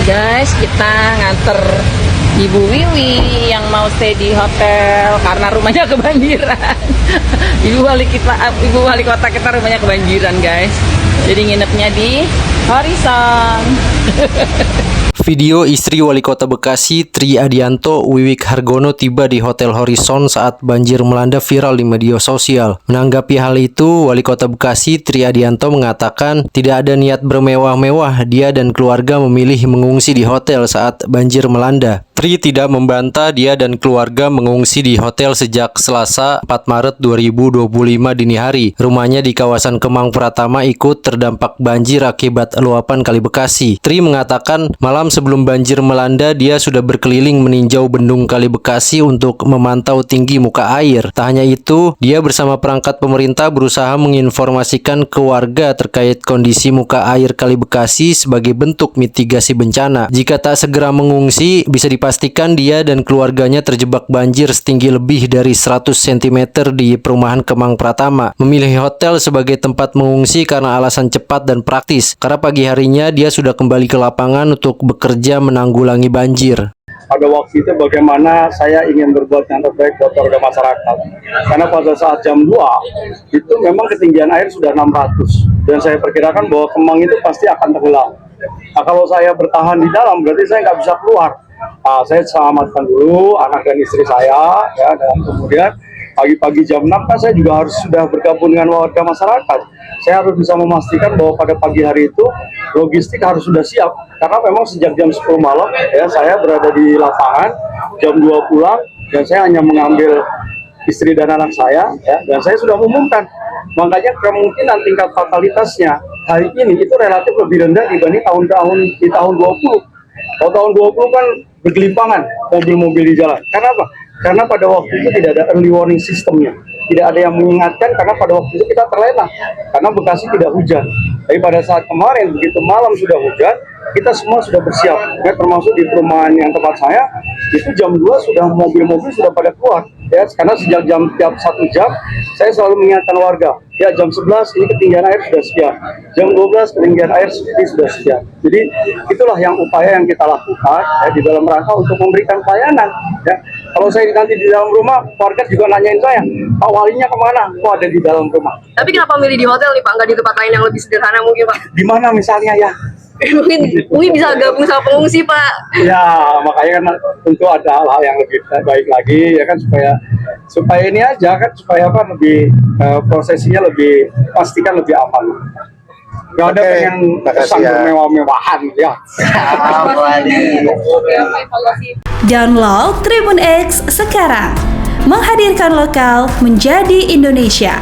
Guys, kita nganter Ibu Wiwi yang mau stay di hotel karena rumahnya kebanjiran. Ibu wali kota kita rumahnya kebanjiran, guys. Jadi nginepnya di Horizon. Video istri Wali Kota Bekasi, Tri Adianto, Wiwik Hargono tiba di Hotel Horizon saat banjir melanda viral di media sosial. Menanggapi hal itu, Wali Kota Bekasi, Tri Adianto mengatakan tidak ada niat bermewah-mewah. Dia dan keluarga memilih mengungsi di hotel saat banjir melanda. Tri tidak membantah dia dan keluarga mengungsi di hotel sejak Selasa 4 Maret 2025 dini hari. Rumahnya di kawasan Kemang Pratama ikut terdampak banjir akibat luapan Kali Bekasi. Tri mengatakan malam sebelum banjir melanda dia sudah berkeliling meninjau bendung Kali Bekasi untuk memantau tinggi muka air. Tak hanya itu, dia bersama perangkat pemerintah berusaha menginformasikan ke warga terkait kondisi muka air Kali Bekasi sebagai bentuk mitigasi bencana. Jika tak segera mengungsi, bisa dipastikan dia dan keluarganya terjebak banjir setinggi lebih dari 100 cm di perumahan Kemang Pratama. Memilih hotel sebagai tempat mengungsi karena alasan cepat dan praktis. Karena pagi harinya dia sudah kembali ke lapangan untuk bekerja menanggulangi banjir. Pada waktu itu bagaimana saya ingin berbuat yang terbaik buat warga masyarakat. Karena pada saat jam 2 itu memang ketinggian air sudah 600 dan saya perkirakan bahwa Kemang itu pasti akan tenggelam. Nah, kalau saya bertahan di dalam berarti saya nggak bisa keluar. Saya selamatkan dulu anak dan istri saya, ya, dan kemudian pagi-pagi jam 6 kan saya juga harus sudah bergabung dengan warga masyarakat. Saya harus bisa memastikan bahwa pada pagi hari itu logistik harus sudah siap. Karena memang sejak jam 10 malam ya saya berada di lapangan, jam 2 pulang dan saya hanya mengambil istri dan anak saya, ya, dan saya sudah umumkan. Makanya kemungkinan tingkat fatalitasnya hari ini itu relatif lebih rendah dibanding tahun-tahun di tahun 20. Kalau tahun 20 kan bergelimpangan mobil-mobil di jalan. Karena apa? Karena pada waktu itu tidak ada early warning sistemnya. Tidak ada yang mengingatkan karena pada waktu itu kita terlena. Karena Bekasi tidak hujan. Tapi pada saat kemarin, begitu malam sudah hujan, kita semua sudah bersiap. Ya, termasuk di perumahan yang tempat saya, itu jam 2 sudah mobil-mobil sudah pada keluar. Ya, karena sejak tiap 1 jam, saya selalu mengingatkan warga. Ya, jam 11 ini ketinggian air sudah sekian. Jam 12 ketinggian air ini sudah sekian. Jadi itulah yang upaya yang kita lakukan ya, di dalam rangka untuk memberikan pelayanan. Ya, kalau saya nanti di dalam rumah, warga juga nanyain saya, Pak Walinya kemana? Kok ada di dalam rumah? Tapi kenapa milih di hotel nih Pak, nggak di tempat lain yang lebih sederhana mungkin Pak? Di mana misalnya ya? Mungkin bisa gabung sama pengungsi Pak. Ya, makanya kan tentu ada hal-hal yang lebih baik lagi ya kan supaya ini aja kan supaya apa lebih prosesinya lebih pastikan lebih aman. Gak ada pengen kesan mewah-mewahan ya. Download Tribun X sekarang, menghadirkan lokal menjadi Indonesia.